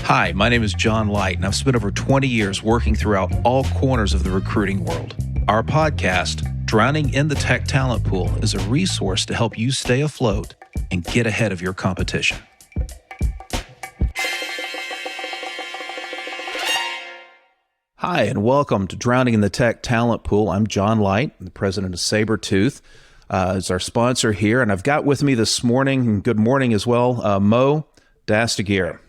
Hi, my name is John Light, and I've spent over 20 years working throughout all corners of the recruiting world. Our podcast, Drowning in the Tech Talent Pool, is a resource to help you stay afloat and get ahead of your competition. Hi, and welcome to Drowning in the Tech Talent Pool. I'm John Light, I'm the president of Sabertooth. Is our sponsor here, and I've got with me this morning, and good morning as well, Mo Dastagir.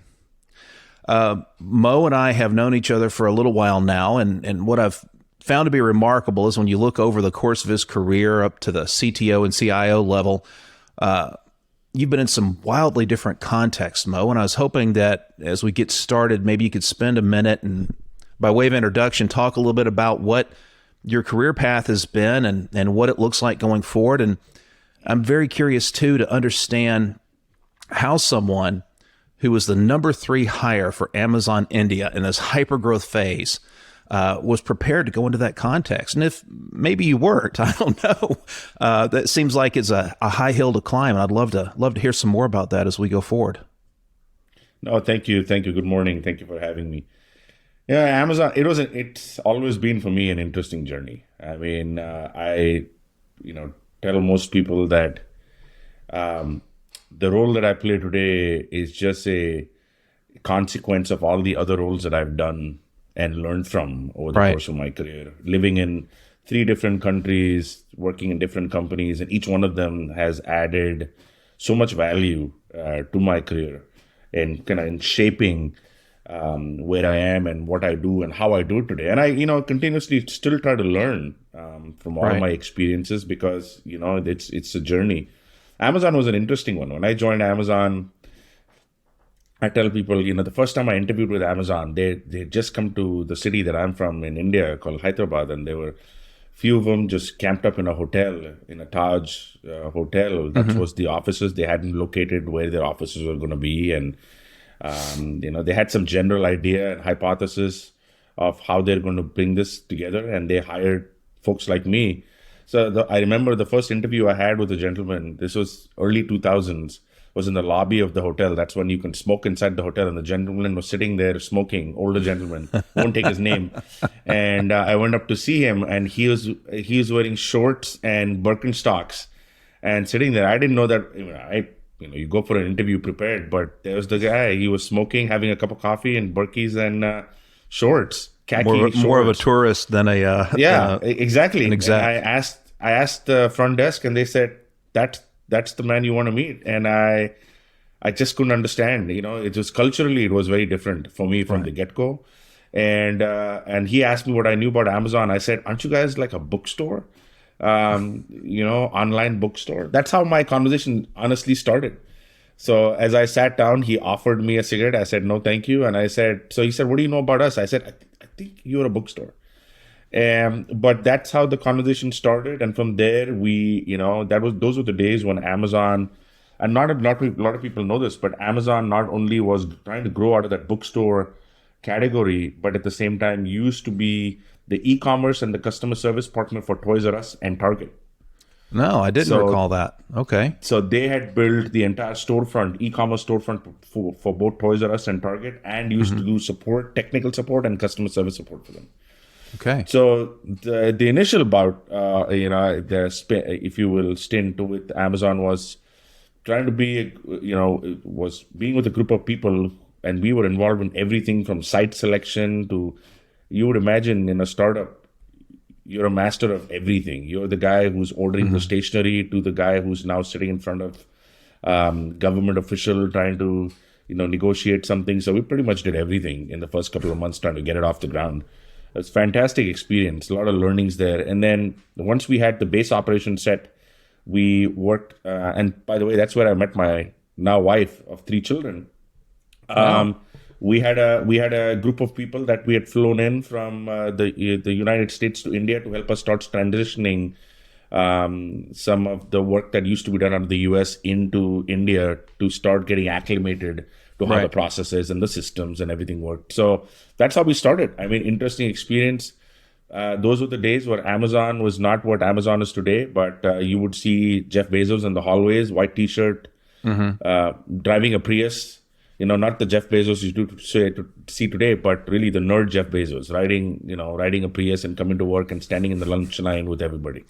Mo and I have known each other for a little while now, and what I've found to be remarkable is when you look over the course of his career up to the CTO and CIO level, you've been in some wildly different contexts, Mo, and I was hoping that as we get started, maybe you could spend a minute and, by way of introduction, talk a little bit about what your career path has been and what it looks like going forward. And I'm very curious, too, to understand how someone who was the number 3 hire for Amazon India in this hyper-growth phase was prepared to go into that context. And if maybe you weren't, I don't know. That seems like it's a high hill to climb. And I'd love to hear some more about that as we go forward. No, thank you. Good morning. Thank you for having me. Yeah, Amazon, it's always been for me an interesting journey. I mean, I tell most people that the role that I play today is just a consequence of all the other roles that I've done and learned from over the course of my career. Living in 3 different countries, working in different companies, and each one of them has added so much value to my career and kind of in shaping where I am and what I do and how I do it today. And I, continuously still try to learn from all my experiences because, it's a journey. Amazon was an interesting one. When I joined Amazon, I tell people, the first time I interviewed with Amazon, they just come to the city that I'm from in India called Hyderabad, and there were few of them just camped up in a hotel, in a Taj hotel. That was the offices. They hadn't located where their offices were going to be, and they had some general idea and hypothesis of how they're going to bring this together, and they hired folks like me. So I remember the first interview I had with a gentleman, this was early 2000s, was in the lobby of the hotel. That's when you can smoke inside the hotel, and the gentleman was sitting there smoking, older gentleman, won't take his name. And I went up to see him, and he was wearing shorts and Birkenstocks and sitting there. I didn't know that, you go for an interview prepared, but there was the guy. He was smoking, having a cup of coffee and Birkies and shorts, khaki shorts. More of a tourist than a exactly. An exec. I asked the front desk, and they said that's the man you want to meet, and I just couldn't understand. It was culturally, it was very different for me from the get go, and he asked me what I knew about Amazon. I said, "Aren't you guys like a bookstore?" Online bookstore. That's how my conversation honestly started. So as I sat down, he offered me a cigarette. I said, "No, thank you." And he said, "What do you know about us?" I said, I think you're a bookstore. But that's how the conversation started. And from there, those were the days when Amazon, and not a lot of people know this, but Amazon not only was trying to grow out of that bookstore category, but at the same time used to be the e-commerce and the customer service partner for Toys R Us and Target. No, I didn't recall that. Okay. So they had built the entire storefront, e-commerce storefront for both Toys R Us and Target, and used to do support, technical support and customer service support for them. Okay. So the initial bout, if you will, stint with Amazon was trying to be, was being with a group of people, and we were involved in everything from site selection to, you would imagine in a startup, you're a master of everything. You're the guy who's ordering the stationery to the guy who's now sitting in front of government official trying to, negotiate something. So we pretty much did everything in the first couple of months trying to get it off the ground. It's a fantastic experience, a lot of learnings there. And then once we had the base operation set, we worked, and by the way, that's where I met my now wife of 3 children. Wow. We had a group of people that we had flown in from the United States to India to help us start transitioning some of the work that used to be done out of the US into India to start getting acclimated to how the processes and the systems and everything worked. So that's how we started. I mean, interesting experience. Those were the days where Amazon was not what Amazon is today, but you would see Jeff Bezos in the hallways, white T-shirt, driving a Prius, not the Jeff Bezos you do to see today, but really the nerd Jeff Bezos riding a Prius and coming to work and standing in the lunch line with everybody.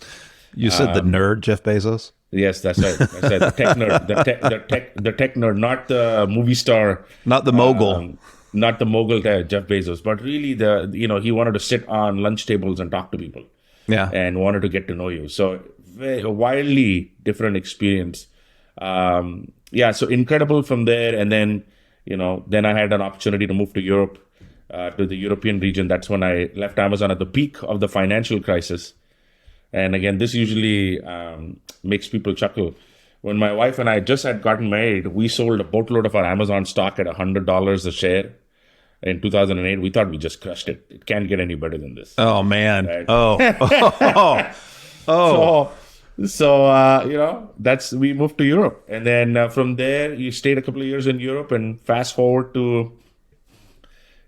You said the nerd Jeff Bezos? Yes, that's right. The tech nerd, the tech nerd, not the movie star, not the mogul, not the mogul Jeff Bezos, but really he wanted to sit on lunch tables and talk to people, and wanted to get to know you. So a wildly different experience. So incredible from there, and then I had an opportunity to move to Europe, to the European region. That's when I left Amazon at the peak of the financial crisis. And again, this usually makes people chuckle. When my wife and I just had gotten married, we sold a boatload of our Amazon stock at $100 a share in 2008. We thought we just crushed it. It can't get any better than this. Oh, man. Right? So we moved to Europe. And then from there, you stayed a couple of years in Europe, and fast forward to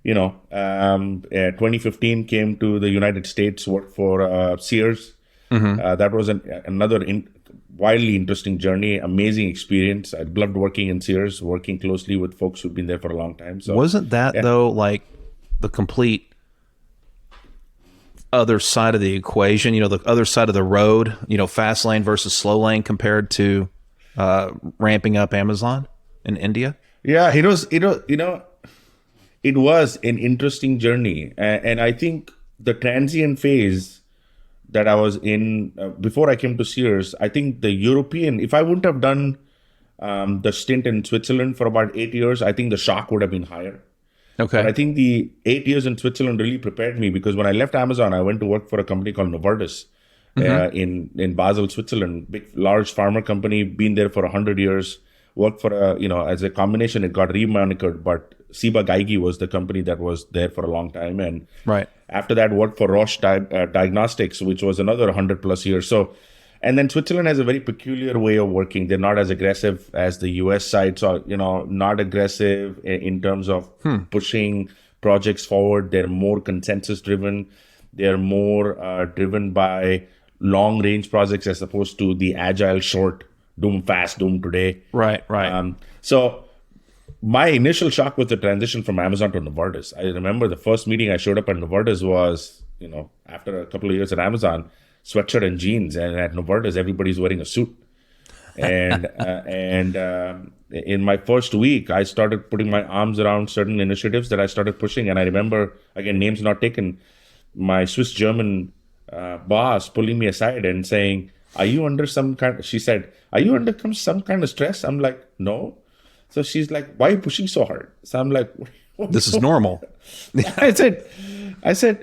2015, came to the United States, worked for Sears. That was another wildly interesting journey, amazing experience. I loved working in Sears, working closely with folks who've been there for a long time. So wasn't that though like the complete other side of the equation? The other side of the road. Fast lane versus slow lane compared to ramping up Amazon in India. Yeah, it was. It was an interesting journey, and I think the transient phase that I was in before I came to Sears, I think the European, if I wouldn't have done the stint in Switzerland for about 8 years, I think the shock would have been higher. Okay. But I think the 8 years in Switzerland really prepared me, because when I left Amazon, I went to work for a company called Novartis in Basel, Switzerland, large pharma company, been there for 100 years, worked for as a combination, it got remonikered, but Ciba Geigy was the company that was there for a long time. And after that, worked for Roche Diagnostics, which was another 100 plus years. So, and then Switzerland has a very peculiar way of working. They're not as aggressive as the US side. So, not aggressive in terms of pushing projects forward. They're more consensus driven. They're more driven by long range projects as opposed to the agile short, doom fast, doom today. Right. So my initial shock was the transition from Amazon to Novartis. I remember the first meeting I showed up at Novartis was, after a couple of years at Amazon, sweatshirt and jeans. And at Novartis, everybody's wearing a suit. And in my first week, I started putting my arms around certain initiatives that I started pushing. And I remember, again, names not taken, my Swiss-German boss pulling me aside and saying, she said, are you under some kind of stress? I'm like, no. So she's like, why are you pushing so hard? So I'm like, this is normal. I said,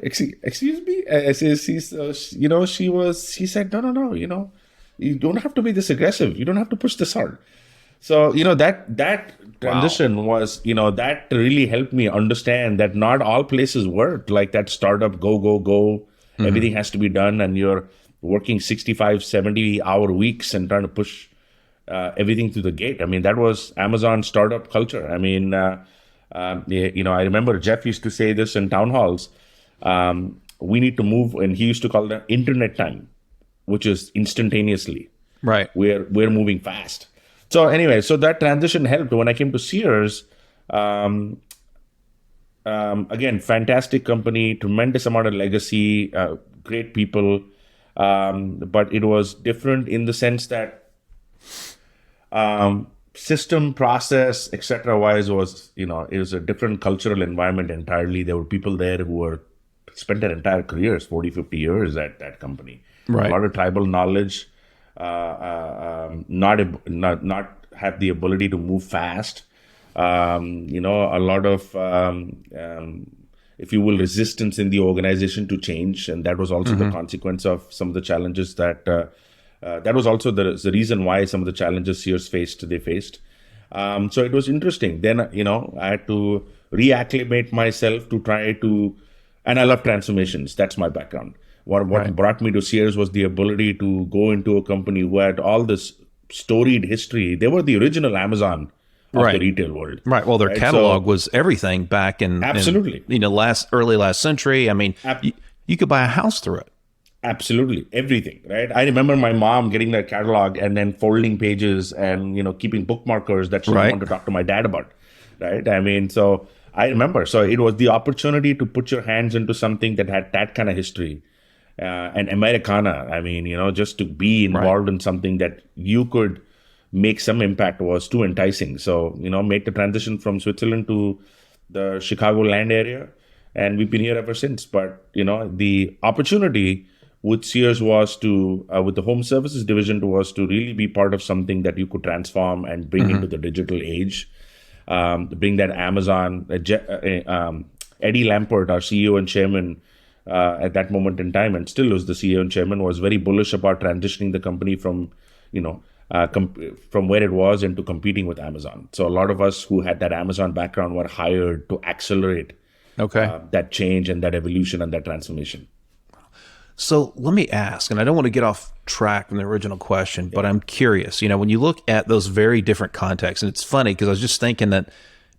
excuse me? I said, she said, no, you don't have to be this aggressive. You don't have to push this hard. So, that transition was, that really helped me understand that not all places work like that startup, go. Everything has to be done, and you're working 65, 70-hour weeks and trying to push everything to the gate. I mean, that was Amazon startup culture. I mean, I remember Jeff used to say this in town halls. We need to move, and he used to call it internet time, which is instantaneously. Right. We're moving fast. So anyway, so that transition helped. When I came to Sears, again, fantastic company, tremendous amount of legacy, great people. But it was different in the sense that system, process, etc. wise was, it was a different cultural environment entirely. There were people there who were spent their entire careers, 40, 50 years at that company. Right. A lot of tribal knowledge, not have the ability to move fast. A lot of, if you will, resistance in the organization to change. And that was also the consequence of some of the challenges that was also the reason why some of the challenges Sears faced. So it was interesting. Then, I had to reacclimate myself to try to, and I love transformations. That's my background. What brought me to Sears was the ability to go into a company who had all this storied history. They were the original Amazon of the retail world. Right. Well, their catalog was everything back in absolutely early last century. I mean, you could buy a house through it. Absolutely. Everything, right? I remember my mom getting that catalog and then folding pages and, keeping bookmarkers that she wanted to talk to my dad about. right? I mean, so I remember. So it was the opportunity to put your hands into something that had that kind of history. And Americana, I mean, just to be Right. involved in something that you could make some impact was too enticing. So, make the transition from Switzerland to the Chicagoland area. And we've been here ever since. But, the opportunity with Sears was to, with the home services division, was to really be part of something that you could transform and bring into the digital age. Bring that Amazon, Eddie Lampert, our CEO and chairman, at that moment in time, and still is the CEO and chairman, was very bullish about transitioning the company from, from where it was into competing with Amazon. So a lot of us who had that Amazon background were hired to accelerate Okay. that change and that evolution and that transformation. So let me ask, and I don't want to get off track from the original question, but I'm curious, when you look at those very different contexts, and it's funny because I was just thinking that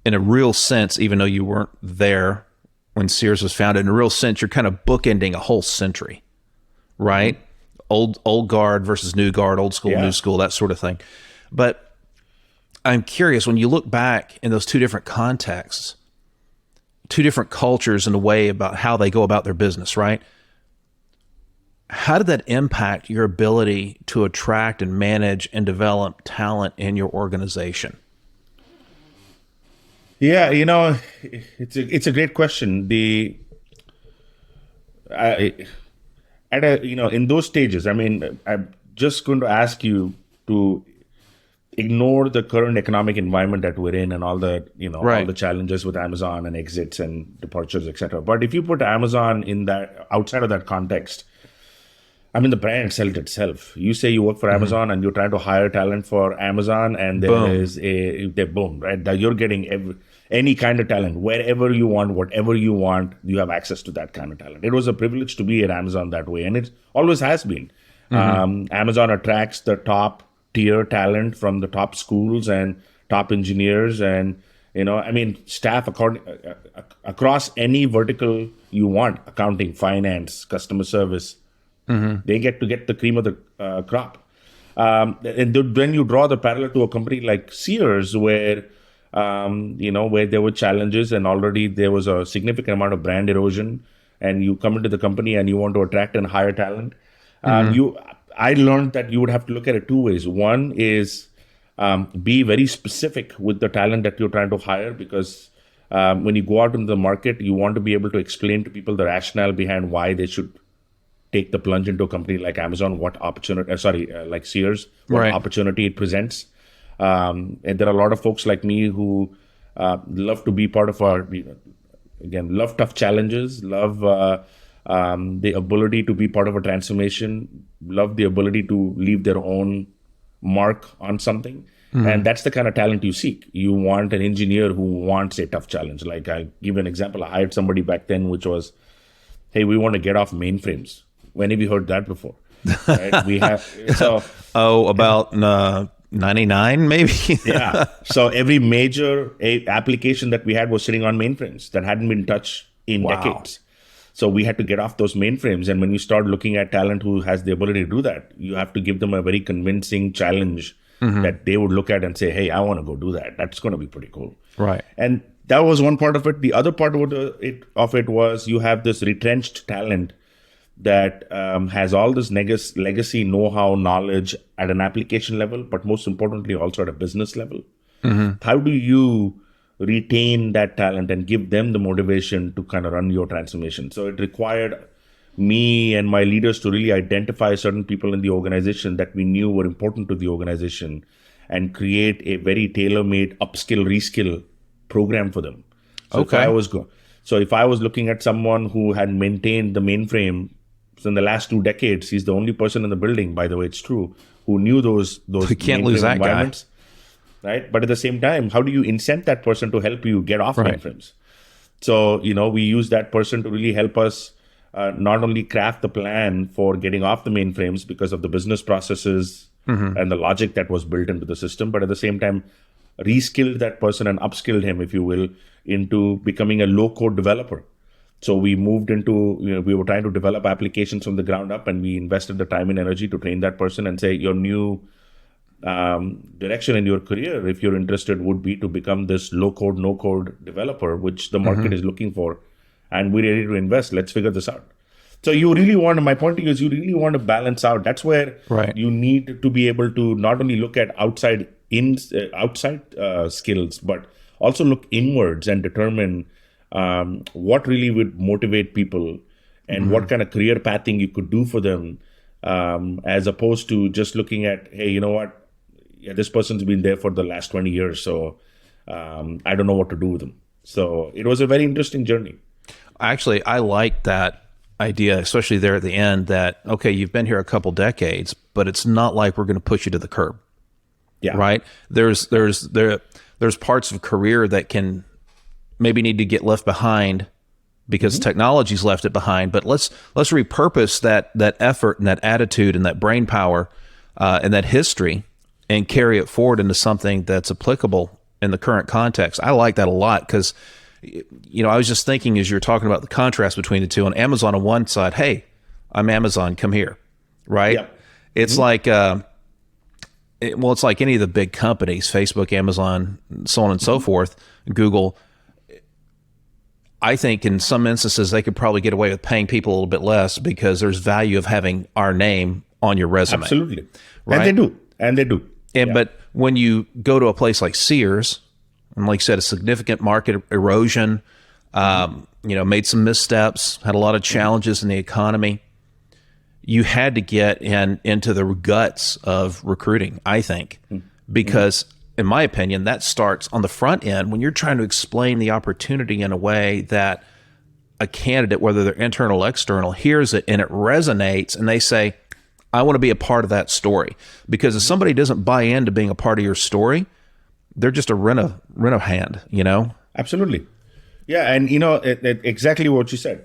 in a real sense, even though you weren't there when Sears was founded, in a real sense, you're kind of bookending a whole century, right? Old guard versus new guard, old school, new school, that sort of thing. But I'm curious, when you look back in those two different contexts, two different cultures in a way about how they go about their business, right? How did that impact your ability to attract and manage and develop talent in your organization? Yeah, it's a great question. In those stages, I mean, I'm just going to ask you to ignore the current economic environment that we're in and all the Right. all the challenges with Amazon and exits and departures, etc. But if you put Amazon in that outside of that context, I mean, the brand sells itself. You say you work for Amazon and you're trying to hire talent for Amazon, and there Boom. is they boom, right? That you're getting any kind of talent, wherever you want, whatever you want, you have access to that kind of talent. It was a privilege to be at Amazon that way, and it always has been. Amazon attracts the top tier talent from the top schools and top engineers, and I mean, staff across any vertical you want: accounting, finance, customer service. They get the cream of the crop. When you draw the parallel to a company like Sears, where where there were challenges and already there was a significant amount of brand erosion, and you come into the company and you want to attract and hire talent, I learned that you would have to look at it two ways. One is be very specific with the talent that you're trying to hire, because when you go out into the market, you want to be able to explain to people the rationale behind why they should take the plunge into a company like Amazon, what opportunity, like Sears, what Right. opportunity it presents. And there are a lot of folks like me who love to be part of love tough challenges, love the ability to be part of a transformation, love the ability to leave their own mark on something. And that's the kind of talent you seek. You want an engineer who wants a tough challenge. Like, I'll give an example. I hired somebody back then, which was, hey, we want to get off mainframes. When have you heard that before? Right? We have About 99 maybe. yeah. So every major application that we had was sitting on mainframes that hadn't been touched in Wow. decades. So we had to get off those mainframes. And when you start looking at talent who has the ability to do that, you have to give them a very convincing challenge that they would look at and say, hey, I want to go do that. That's going to be pretty cool. Right. And that was one part of it. The other part of it was you have this retrenched talent that has all this legacy know-how, knowledge at an application level, but most importantly also at a business level. How do you retain that talent and give them the motivation to kind of run your transformation? So it required me and my leaders to really identify certain people in the organization that we knew were important to the organization and create a very tailor-made upskill, reskill program for them. So Okay. if I was looking at someone who had maintained the mainframe, so in the last 2 decades, he's the only person in the building, by the way, it's true, who knew those We can't lose mainframe that guy. environments. Right? But at the same time, how do you incent that person to help you get off Right. mainframes? So, we use that person to really help us not only craft the plan for getting off the mainframes because of the business processes and the logic that was built into the system, but at the same time, reskilled that person and upskilled him, if you will, into becoming a low-code developer. So we moved into, we were trying to develop applications from the ground up, and we invested the time and energy to train that person and say, your new direction in your career, if you're interested, would be to become this low code, no code developer, which the market is looking for. And we're ready to invest. Let's figure this out. So you really want to, my point to you is you really want to balance out. That's where you need to be able to not only look at outside skills, but also look inwards and determine what really would motivate people and what kind of career pathing you could do for them, as opposed to just looking at, hey, you know what? Yeah, this person's been there for the last 20 years, so I don't know what to do with them. So it was a very interesting journey. Actually, I like that idea, especially there at the end, that, okay, you've been here a couple decades, but it's not like we're going to push you to the curb. Yeah. Right. There's parts of career that can maybe need to get left behind because technology's left it behind, but let's repurpose that effort and that attitude and that brain power and that history and carry it forward into something that's applicable in the current context. I like that a lot because, you know, I was just thinking as you're talking about the contrast between the two. On Amazon on one side, hey, I'm Amazon, come here, right? Yep. It's like, it's like any of the big companies, Facebook, Amazon, so on and so forth, Google. I think in some instances they could probably get away with paying people a little bit less because there's value of having our name on your resume. Absolutely. Right? And they do. But when you go to a place like Sears, and like you said, a significant market erosion, made some missteps, had a lot of challenges in the economy. You had to get into the guts of recruiting, I think, because in my opinion, that starts on the front end when you're trying to explain the opportunity in a way that a candidate, whether they're internal or external, hears it and it resonates and they say, I want to be a part of that story. Because if somebody doesn't buy into being a part of your story, they're just a rent-a hand, you know? Absolutely. Yeah, and exactly what you said.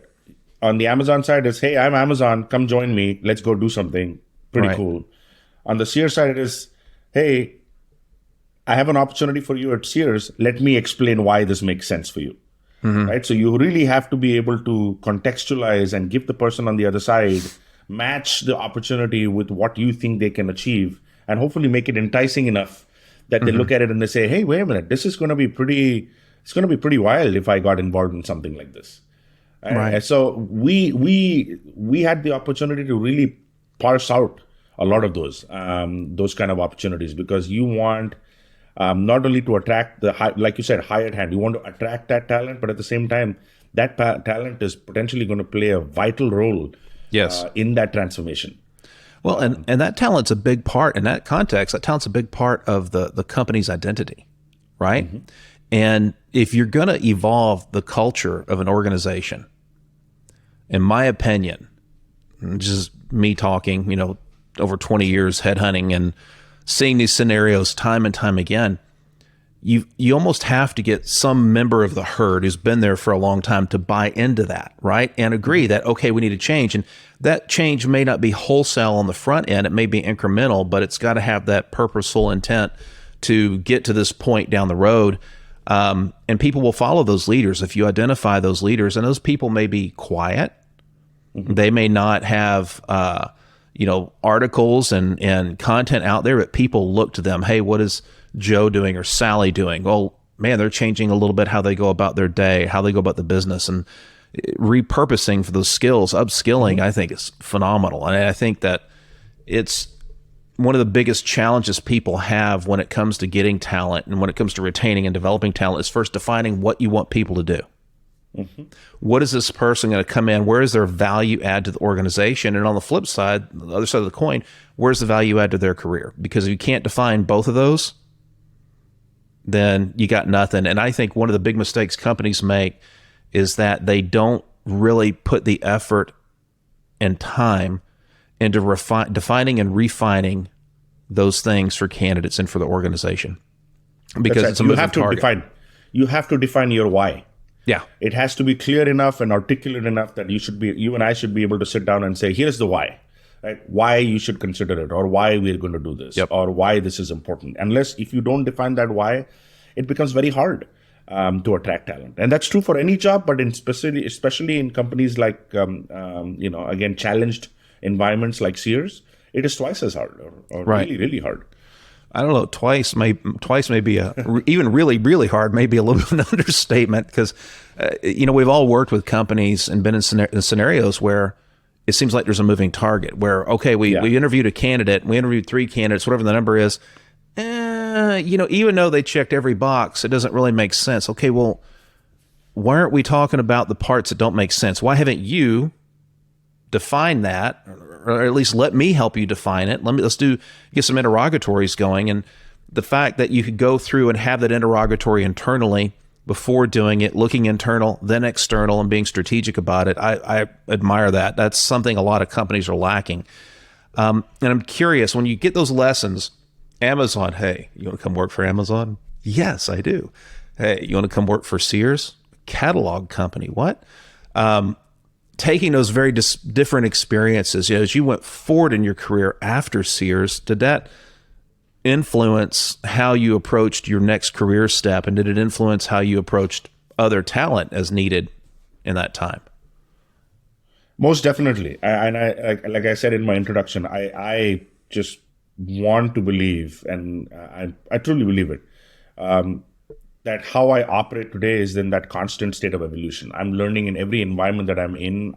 On the Amazon side, it's, hey, I'm Amazon, come join me, let's go do something pretty cool. On the Sears side, it is, hey, I have an opportunity for you at Sears, let me explain why this makes sense for you. Right? So you really have to be able to contextualize and give the person on the other side, match the opportunity with what you think they can achieve, and hopefully make it enticing enough that they look at it and they say, hey, wait a minute, this is going to be pretty wild if I got involved in something like this. Right. And so we had the opportunity to really parse out a lot of those kind of opportunities, because you want not only to attract like you said, hired hand, you want to attract that talent, but at the same time, that talent is potentially going to play a vital role in that transformation. Well, and that talent's a big part in that context. That talent's a big part of the company's identity, right? And if you're going to evolve the culture of an organization, in my opinion, just me talking, over 20 years headhunting and seeing these scenarios time and time again, you almost have to get some member of the herd who's been there for a long time to buy into that, right? And agree that, okay, we need to change. And that change may not be wholesale on the front end. It may be incremental, but it's got to have that purposeful intent to get to this point down the road. And people will follow those leaders if you identify those leaders. And those people may be quiet. They may not have, articles and content out there, but people look to them. Hey, what is Joe doing or Sally doing? Well, man, they're changing a little bit how they go about their day, how they go about the business, and repurposing for those skills, upskilling, I think is phenomenal. And I think that it's one of the biggest challenges people have when it comes to getting talent and when it comes to retaining and developing talent is first defining what you want people to do. What is this person going to come in? Where is their value add to the organization? And on the flip side, the other side of the coin, where's the value add to their career? Because if you can't define both of those, then you got nothing. And I think one of the big mistakes companies make is that they don't really put the effort and time into defining and refining those things for candidates and for the organization. Because it's a moving target. You have to define your why. Yeah. It has to be clear enough and articulate enough that you and I should be able to sit down and say, here's the why, right? Why you should consider it, or why we're going to do this, or why this is important. If you don't define that why, it becomes very hard to attract talent. And that's true for any job, but especially in companies like, again, challenged environments like Sears, it is twice as hard or really, really hard. I don't know, twice may be even really, really hard, maybe a little bit of an understatement, because, we've all worked with companies and been in scenarios where it seems like there's a moving target where, okay, we interviewed a candidate, we interviewed 3 candidates, whatever the number is. Even though they checked every box, it doesn't really make sense. Okay, well, why aren't we talking about the parts that don't make sense? Why haven't you defined that, or at least let me help you define it? Let's get some interrogatories going. And the fact that you could go through and have that interrogatory internally before doing it, looking internal, then external, and being strategic about it, I admire that. That's something a lot of companies are lacking. And I'm curious, when you get those lessons, Amazon, hey, you want to come work for Amazon? Yes, I do. Hey, you want to come work for Sears? Catalog company, what? Taking those very different experiences, as you went forward in your career after Sears, did that influence how you approached your next career step? And did it influence how you approached other talent as needed in that time? Most definitely. I like I said in my introduction, I just want to believe, and I truly believe it, that how I operate today is in that constant state of evolution. I'm learning in every environment that I'm in.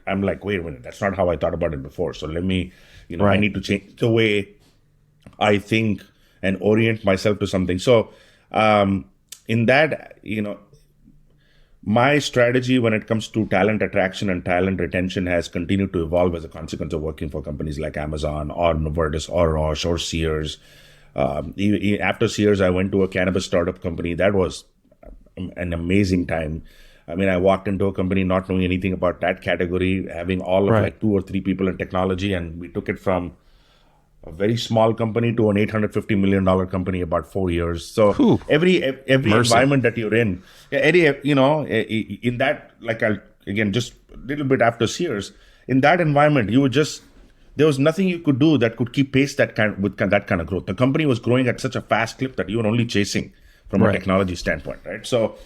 I'm like, wait a minute, that's not how I thought about it before. So let me, I need to change the way I think and orient myself to something. So in that, my strategy when it comes to talent attraction and talent retention has continued to evolve as a consequence of working for companies like Amazon or Novartis or Roche or Sears. After Sears, I went to a cannabis startup company. That was an amazing time. I mean, I walked into a company not knowing anything about that category, having all of like 2 or 3 people in technology, and we took it from a very small company to an $850 million company about 4 years. So every environment that you're in, in that, just a little bit after Sears, in that environment, there was nothing you could do that could keep pace that kind of growth. The company was growing at such a fast clip that you were only chasing from a technology standpoint, right? So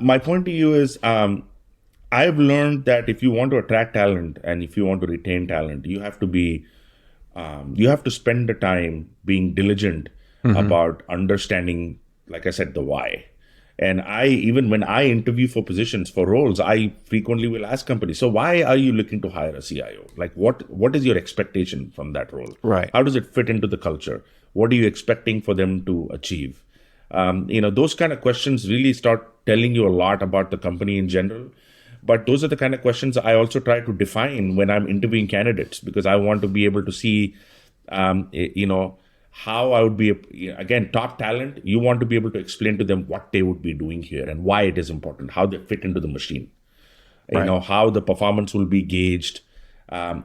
my point to you is, I've learned that if you want to attract talent and if you want to retain talent, you have to spend the time being diligent about understanding, like I said, the why. And even when I interview for positions, for roles, I frequently will ask companies, so why are you looking to hire a CIO? Like, what is your expectation from that role? Right. How does it fit into the culture? What are you expecting for them to achieve? Those kind of questions really start telling you a lot about the company in general. But those are the kind of questions I also try to define when I'm interviewing candidates, because I want to be able to see, how I would be, again, top talent. You want to be able to explain to them what they would be doing here and why it is important, how they fit into the machine, how the performance will be gauged,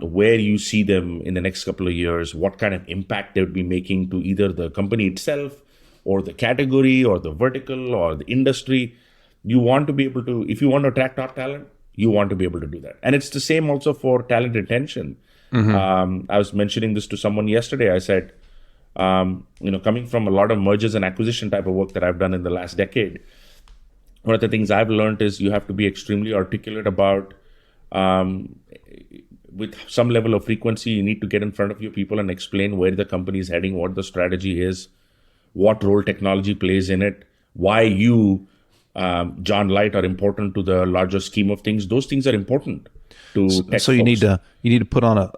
where you see them in the next couple of years, what kind of impact they would be making to either the company itself or the category or the vertical or the industry. You want to be able to, if you want to attract top talent, you want to be able to do that. And it's the same also for talent retention. I was mentioning this to someone yesterday. I said, coming from a lot of mergers and acquisition type of work that I've done in the last decade, one of the things I've learned is you have to be extremely articulate about, with some level of frequency, you need to get in front of your people and explain where the company is heading, what the strategy is, what role technology plays in it, why you, John Light, are important to the larger scheme of things. Those things are important to tech so you folks. need to put on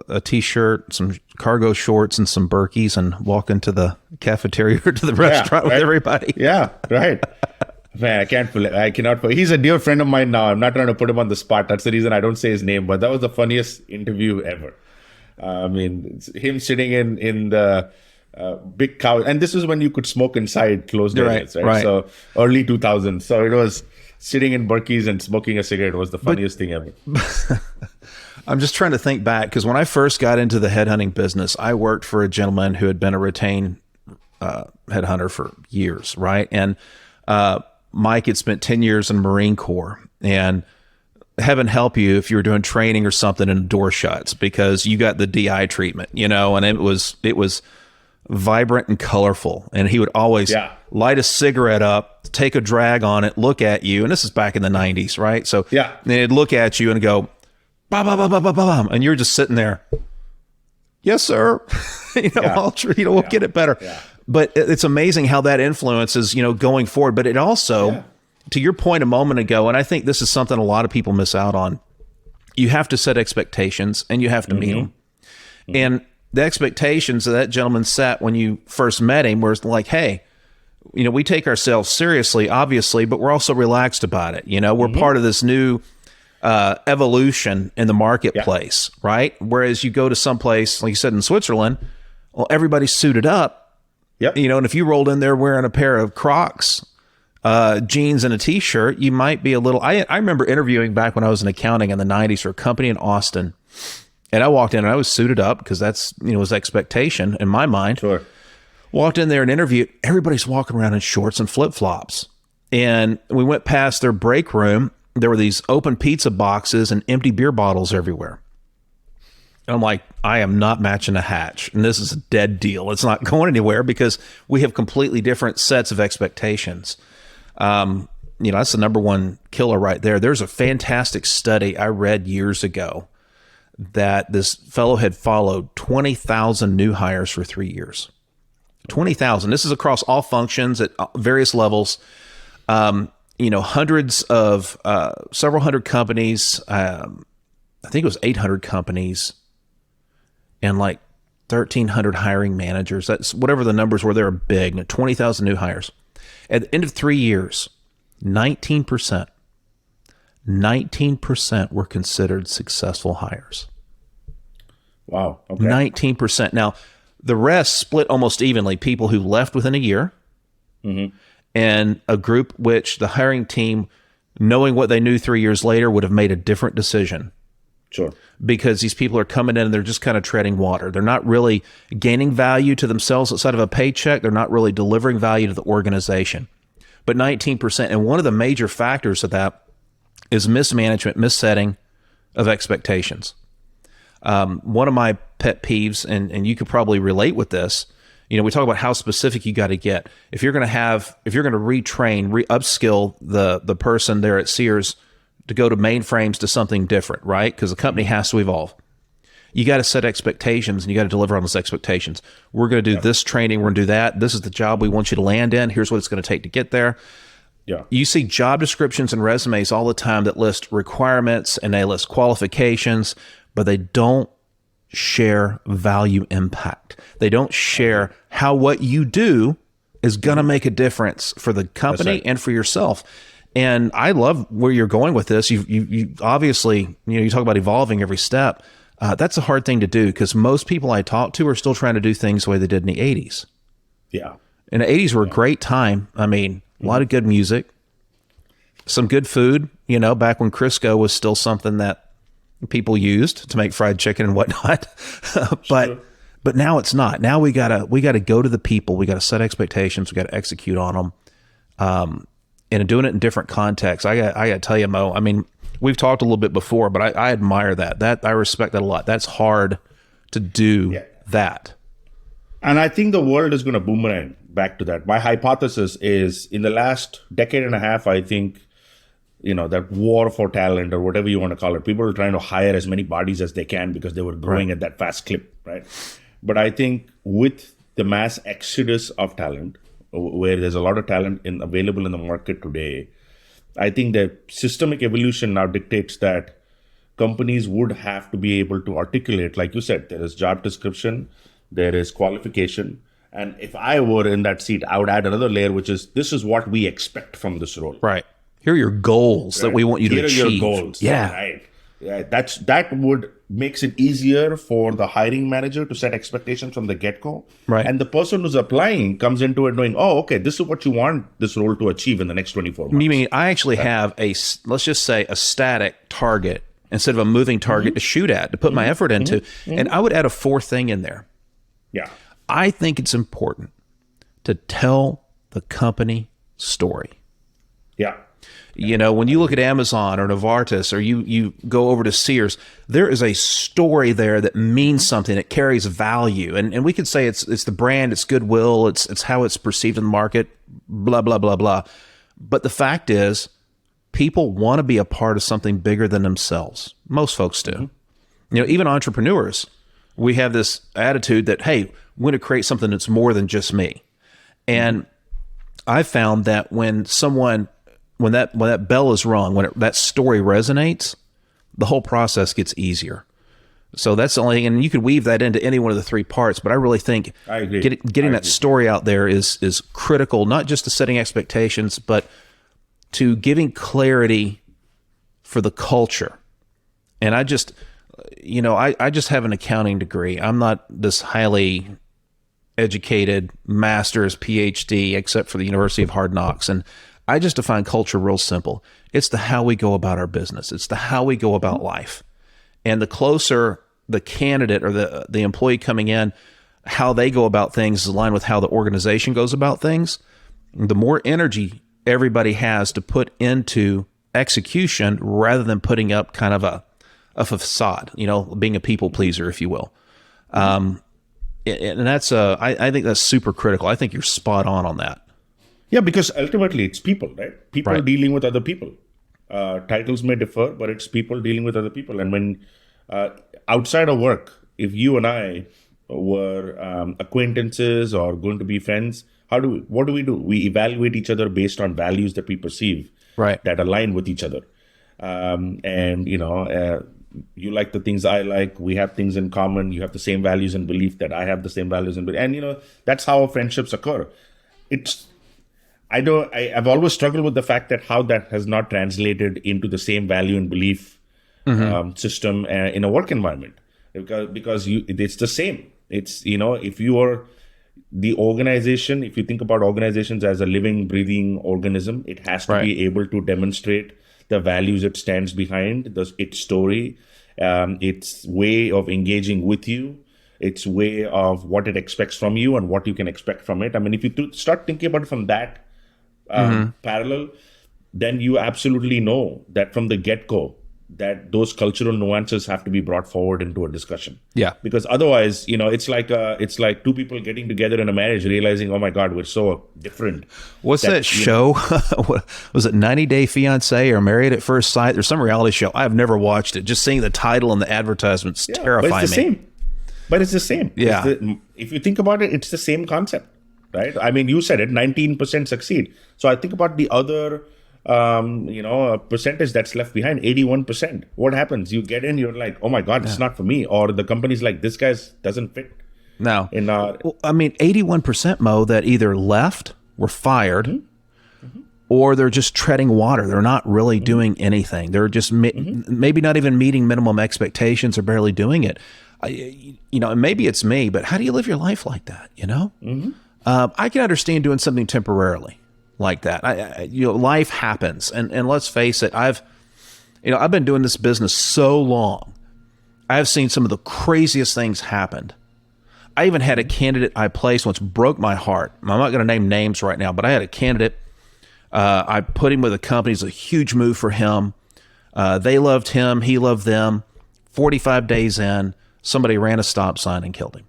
a t-shirt, some cargo shorts, and some Berkeys, and walk into the cafeteria or to the restaurant with everybody. Yeah, right. Man, I cannot. He's a dear friend of mine now. I'm not trying to put him on the spot. That's the reason I don't say his name. But that was the funniest interview ever. I mean, it's him sitting in the big couch, and this is when you could smoke inside closed areas, right? So early 2000s. So it was sitting in Berkeys and smoking a cigarette was the funniest thing ever. I'm just trying to think back, because when I first got into the headhunting business, I worked for a gentleman who had been a retained headhunter for years, right? And Mike had spent 10 years in the Marine Corps, and heaven help you if you were doing training or something and the door shuts because you got the DI treatment, and it was vibrant and colorful. And he would always light a cigarette up, take a drag on it, look at you. And this is back in the 90s, right? So they'd look at you and go, bah, bah, bah, bah, bah, bah, bah, and you're just sitting there. Yes, sir. We'll get it better. But it's amazing how that influences, going forward. But it also, to your point a moment ago, and I think this is something a lot of people miss out on, you have to set expectations and you have to meet them. And the expectations that gentleman set when you first met him were like, hey, we take ourselves seriously, obviously, but we're also relaxed about it. We're part of this new evolution in the marketplace, right? Whereas you go to someplace, like you said, in Switzerland, well, everybody's suited up. Yep. And if you rolled in there wearing a pair of Crocs, jeans and a t-shirt, you might be a little, I remember interviewing back when I was in accounting in the 90s for a company in Austin. And I walked in and I was suited up because that's, was expectation in my mind. Sure. Walked in there and interviewed. Everybody's walking around in shorts and flip-flops. And we went past their break room. There were these open pizza boxes and empty beer bottles everywhere. And I'm like, I am not matching a hatch. And this is a dead deal. It's not going anywhere because we have completely different sets of expectations. That's the number one killer right there. There's a fantastic study I read years ago that this fellow had followed 20,000 new hires for 3 years. 20,000. This is across all functions at various levels. Hundreds of, several hundred companies. I think it was 800 companies and like 1,300 hiring managers. That's whatever the numbers were. They were big. 20,000 new hires. At the end of 3 years, 19% were considered successful hires. Wow. Okay. 19%. Now, the rest split almost evenly. People who left within a year and a group which the hiring team, knowing what they knew 3 years later, would have made a different decision. Sure. Because these people are coming in and they're just kind of treading water. They're not really gaining value to themselves outside of a paycheck. They're not really delivering value to the organization. But 19%. And one of the major factors of that is mismanagement, missetting of expectations. One of my pet peeves, and you could probably relate with this, we talk about how specific you got to get. If you're going to retrain, upskill the person there at Sears to go to mainframes to something different, right? Because the company has to evolve. You got to set expectations and you got to deliver on those expectations. We're going to do this training. We're going to do that. This is the job we want you to land in. Here's what it's going to take to get there. Yeah. You see job descriptions and resumes all the time that list requirements and they list qualifications, but they don't share value impact. They don't share how what you do is going to make a difference for the company and for yourself. And I love where you're going with this. You obviously, you talk about evolving every step. That's a hard thing to do because most people I talk to are still trying to do things the way they did in the 80s. Yeah. And the 80s were a great time. I mean, a lot of good music, some good food, back when Crisco was still something that people used to make fried chicken and whatnot. But now it's not. Now we gotta go to the people. We gotta set expectations. We gotta execute on them. And doing it in different contexts. I gotta tell you, Mo, I mean, we've talked a little bit before, but I admire that. I respect that a lot. That's hard to do that. And I think the world is going to boomerang back to that. My hypothesis is in the last decade and a half, I think, that war for talent or whatever you want to call it, people are trying to hire as many bodies as they can because they were growing at that fast clip, right? But I think with the mass exodus of talent, where there's a lot of talent available in the market today, I think the systemic evolution now dictates that companies would have to be able to articulate, like you said, there is job description, there is qualification. And if I were in that seat, I would add another layer, which is this is what we expect from this role. Right. Here are your goals that we want you to achieve. Here are your goals. Yeah. Right. Yeah, that would makes it easier for the hiring manager to set expectations from the get-go. Right. And the person who's applying comes into it knowing, oh, okay, this is what you want this role to achieve in the next 24 months. You mean I actually have let's just say a static target instead of a moving target to shoot at, to put my effort into. And I would add a fourth thing in there. Yeah. I think it's important to tell the company story. Yeah. When you look at Amazon or Novartis or you go over to Sears, there is a story there that means something, that carries value. And we could say it's the brand, it's goodwill, it's how it's perceived in the market, blah, blah, blah, blah. But the fact is, people want to be a part of something bigger than themselves. Most folks do. Even entrepreneurs, we have this attitude that, hey, we're going to create something that's more than just me. And I found that when that bell is rung, when that story resonates, the whole process gets easier. So that's the only thing, and you could weave that into any one of the three parts. But I really think I agree. Getting that story out there is critical, not just to setting expectations, but to giving clarity for the culture. And I just have an accounting degree. I'm not this highly educated master's PhD, except for the University of Hard Knocks. And I just define culture real simple. It's the how we go about our business. It's the how we go about life. And the closer the candidate or the employee coming in, how they go about things is aligned with how the organization goes about things, the more energy everybody has to put into execution rather than putting up kind of a facade, being a people pleaser, if you will. And that's I think that's super critical. I think you're spot on that. Yeah, because ultimately it's people, right? People dealing with other people. Titles may differ, but it's people dealing with other people. And when outside of work, if you and I were acquaintances or going to be friends, what do? We evaluate each other based on values that we perceive that align with each other. You like the things I like. We have things in common. You have the same values and belief that I have the same values and belief. And that's how friendships occur. I've always struggled with the fact that how that has not translated into the same value and belief system in a work environment, because it's the same. It's if you are the organization, if you think about organizations as a living, breathing organism, it has to be able to demonstrate the values it stands behind, its story, its way of engaging with you, its way of what it expects from you and what you can expect from it. I mean, if you start thinking about it from that parallel, then you absolutely know that from the get-go that those cultural nuances have to be brought forward into a discussion. Yeah. Because otherwise, it's like two people getting together in a marriage realizing, oh my God, we're so different. What's that show? Was it 90 Day Fiancé or Married at First Sight? There's some reality show. I've never watched it. Just seeing the title and the advertisements terrify but it's the me. Same. But it's the same. Yeah. If you think about it, it's the same concept, right? I mean, you said it, 19% succeed. So I think about the other a percentage that's left behind, 81%. What happens? You get in, you're like, oh my God, it's not for me. Or the company's like, this guy doesn't fit. No. 81%, Mo, that either left, were fired, or they're just treading water. They're not really doing anything. They're just maybe not even meeting minimum expectations or barely doing it. And maybe it's me, but how do you live your life like that? I can understand doing something temporarily like that. Life happens, and let's face it. I've been doing this business so long. I've seen some of the craziest things happen. I even had a candidate I placed once broke my heart. I'm not going to name names right now, but I had a candidate. I put him with a company. It's a huge move for him. They loved him. He loved them. 45 days in, somebody ran a stop sign and killed him.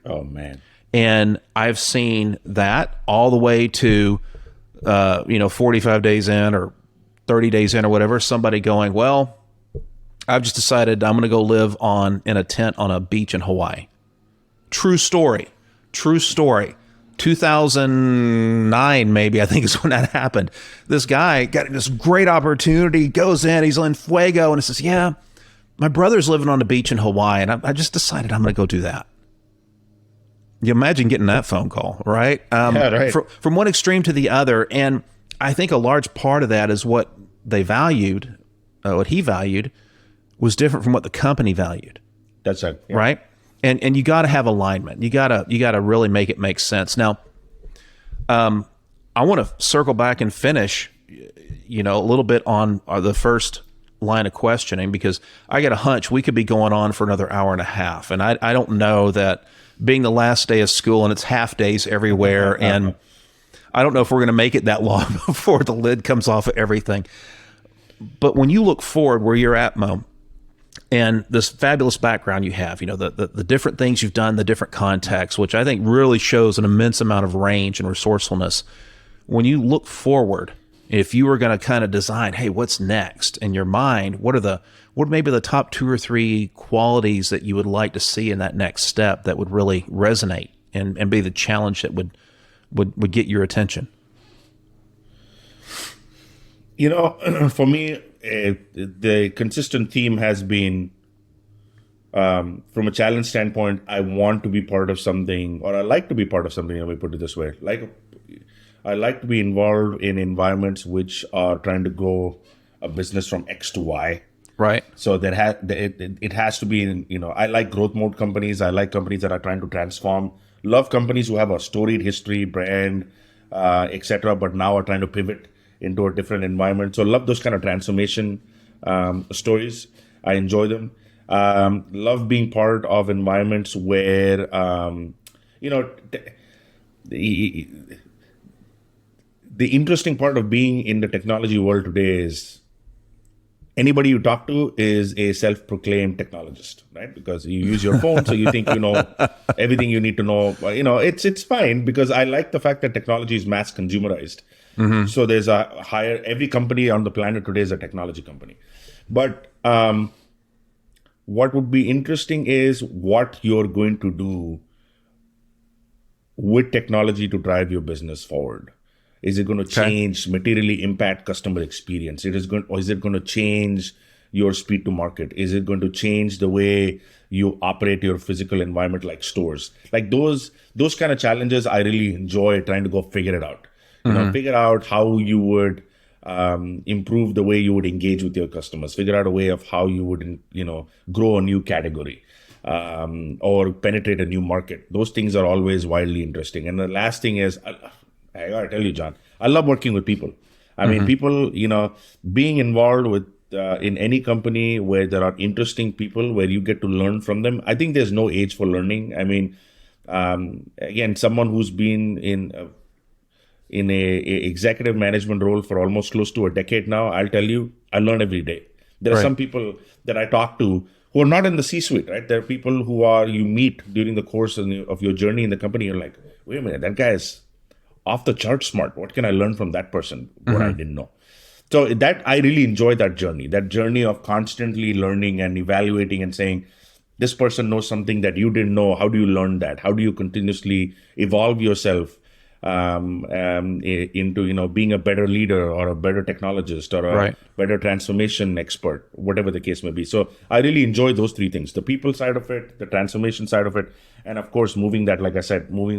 Oh, man. And I've seen that all the way to, 45 days in or 30 days in or whatever, somebody going, well, I've just decided I'm going to go live in a tent on a beach in Hawaii. True story. 2009, maybe, I think is when that happened. This guy got this great opportunity, goes in, he's in Fuego, and he says, yeah, my brother's living on the beach in Hawaii, and I just decided I'm going to go do that. You imagine getting that phone call, right? Right. From one extreme to the other. And I think a large part of that is what they valued, what he valued, was different from what the company valued. That's right. Yeah. Right? And you got to have alignment. You got to really make it make sense. Now, I want to circle back and finish, a little bit on the first line of questioning, because I got a hunch we could be going on for another hour and a half. And I don't know that, being the last day of school and it's half days everywhere. And I don't know if we're going to make it that long before the lid comes off of everything. But when you look forward where you're at, Mo, and this fabulous background you have, the different things you've done, the different contexts, which I think really shows an immense amount of range and resourcefulness. When you look forward, if you were going to kind of design, hey, what's next in your mind? What maybe the top 2 or 3 qualities that you would like to see in that next step that would really resonate and be the challenge that would would get your attention? For me, the consistent theme has been, from a challenge standpoint, I want to be part of something, or I like to be part of something, let me put it this way. I like to be involved in environments which are trying to grow a business from X to Y. Right. So it has to be, I like growth mode companies. I like companies that are trying to transform. Love companies who have a storied history, brand, etc., but now are trying to pivot into a different environment. So love those kind of transformation stories. I enjoy them. Love being part of environments where, the interesting part of being in the technology world today is anybody you talk to is a self-proclaimed technologist, right? Because you use your phone, so you think you know everything you need to know. It's fine, because I like the fact that technology is mass consumerized. Mm-hmm. So there's every company on the planet today is a technology company. But what would be interesting is what you're going to do with technology to drive your business forward. Is it going to change, materially impact customer experience? Or is it going to change your speed to market? Is it going to change the way you operate your physical environment, like stores? Like those kind of challenges, I really enjoy trying to go figure it out. Figure out how you would improve the way you would engage with your customers. Figure out a way of how you would, grow a new category. Or penetrate a new market. Those things are always wildly interesting. And the last thing is, I gotta tell you, John, I love working with people. I mean, people, being involved with in any company where there are interesting people, where you get to learn from them. I think there's no age for learning. I mean, again, someone who's been in a executive management role for almost close to a decade now, I'll tell you, I learn every day. There are some people that I talk to who are not in the C-suite, right? There are people you meet during the course of your journey in the company. You're like, wait a minute, that guy is off the chart smart. What can I learn from that person? What I didn't know. So I really enjoy that journey of constantly learning and evaluating and saying, this person knows something that you didn't know. How do you learn that? How do you continuously evolve yourself into being a better leader or a better technologist or a better transformation expert, whatever the case may be. So I really enjoy those three things: the people side of it, the transformation side of it, and of course moving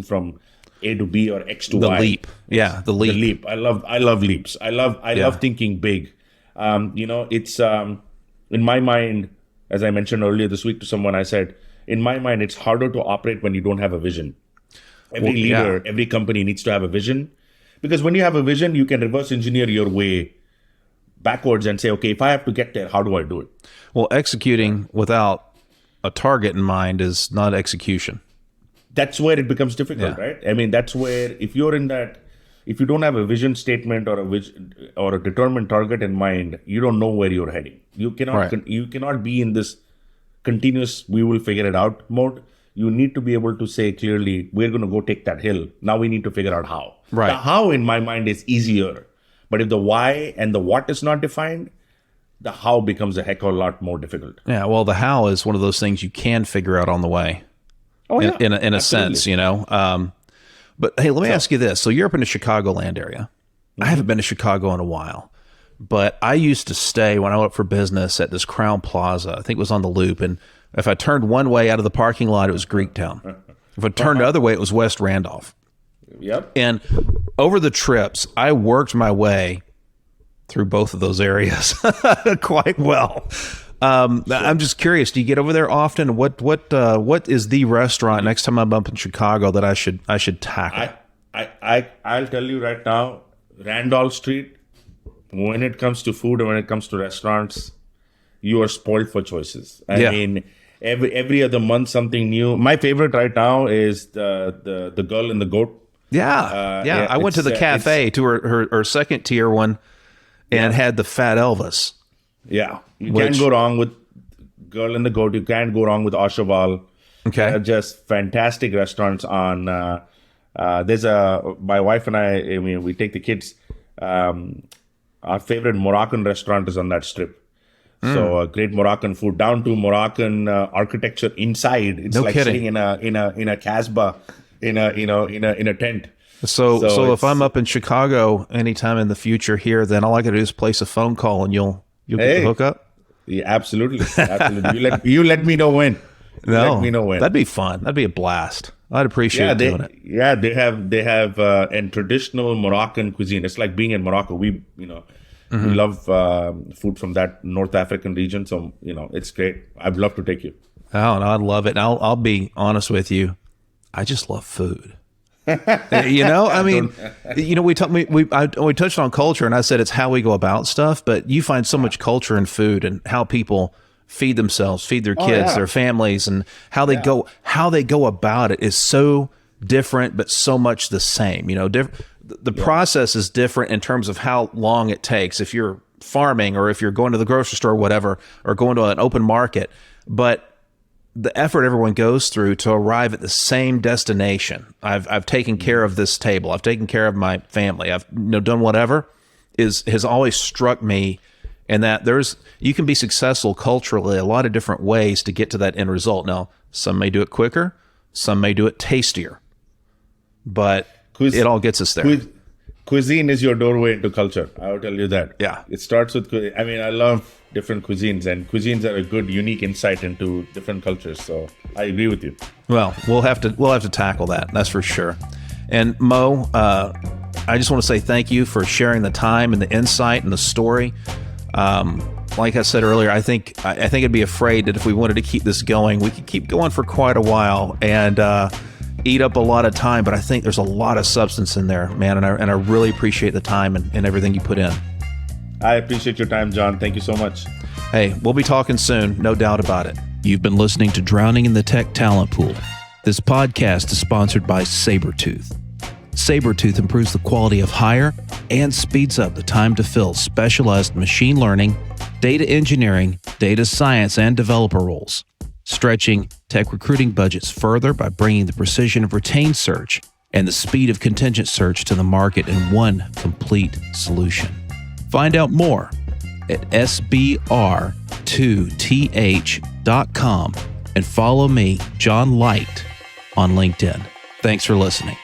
from A to B or X to Y. The leap. Yeah, the leap. The leap. I love leaps. I love thinking big. It's in my mind, as I mentioned earlier this week to someone, I said, in my mind, it's harder to operate when you don't have a vision. Every leader, every company needs to have a vision, because when you have a vision, you can reverse engineer your way backwards and say, okay, if I have to get there, how do I do it? Well, executing without a target in mind is not execution. That's where it becomes difficult, right? I mean, that's where if you don't have a vision statement or a determined target in mind, you don't know where you're heading. You cannot be in this continuous "we will figure it out" mode. You need to be able to say clearly, we're going to go take that hill. Now we need to figure out how. Right. The how in my mind is easier. But if the why and the what is not defined, the how becomes a heck of a lot more difficult. Yeah, well, the how is one of those things you can figure out on the way. Oh, yeah. In a sense, But hey, let me ask you this. So you're up in the Chicagoland area. I haven't been to Chicago in a while. But I used to stay, when I went up for business, at this Crown Plaza. I think it was on the Loop. And if I turned one way out of the parking lot, it was Greektown. If I turned the other way, it was West Randolph. Yep. And over the trips, I worked my way through both of those areas quite well. I'm just curious, do you get over there often? What is the restaurant next time I'm up in Chicago that I should tackle? I'll tell you right now, Randolph Street, when it comes to food and when it comes to restaurants, you are spoiled for choices. I mean, every other month something new. My favorite right now is the Girl and the Goat. Yeah. I went to the cafe, to her second tier one, and had the Fat Elvis. Yeah, you can't go wrong with Girl and the Goat. You can't go wrong with Oshaval. Okay, they're just fantastic restaurants. On there's my wife and I mean, we take the kids. Our favorite Moroccan restaurant is on that strip. So great Moroccan food, down to Moroccan architecture inside. It's no like kidding. sitting in a Casbah, in a tent. So if I'm up in Chicago anytime in the future here, then all I got to do is place a phone call and you'll get the hookup? Yeah, absolutely. You let me know when. No, let me know when. That'd be fun. That'd be a blast. I'd appreciate doing it. Yeah, they have a traditional Moroccan cuisine. It's like being in Morocco. We love food from that North African region. So, it's great. I'd love to take you. Oh, no, I'd love it. And I'll be honest with you. I just love food. I mean, we touched on culture, and I said it's how we go about stuff, but you find so much culture in food and how people feed themselves, feed their kids, their families, and how they go about it is so different, but so much the same. The process is different in terms of how long it takes if you're farming or if you're going to the grocery store or whatever, or going to an open market, but the effort everyone goes through to arrive at the same destination. I've taken care of this table. I've taken care of my family. I've done whatever has always struck me, and that you can be successful culturally a lot of different ways to get to that end result. Now, some may do it quicker, some may do it tastier, but it all gets us there. Cuisine is your doorway into culture. I will tell you that. Yeah. It starts with, I love different cuisines, and cuisines are a good, unique insight into different cultures. So I agree with you. Well, we'll have to tackle that. That's for sure. And Mo, I just want to say thank you for sharing the time and the insight and the story. Like I said earlier, I think I'd be afraid that if we wanted to keep this going, we could keep going for quite a while and eat up a lot of time. But I think there's a lot of substance in there, man. And I really appreciate the time and everything you put in. I appreciate your time, John. Thank you so much. Hey, we'll be talking soon. No doubt about it. You've been listening to Drowning in the Tech Talent Pool. This podcast is sponsored by Sabretooth. Sabretooth improves the quality of hire and speeds up the time to fill specialized machine learning, data engineering, data science, and developer roles, stretching tech recruiting budgets further by bringing the precision of retained search and the speed of contingent search to the market in one complete solution. Find out more at sbr2th.com and follow me, John Light, on LinkedIn. Thanks for listening.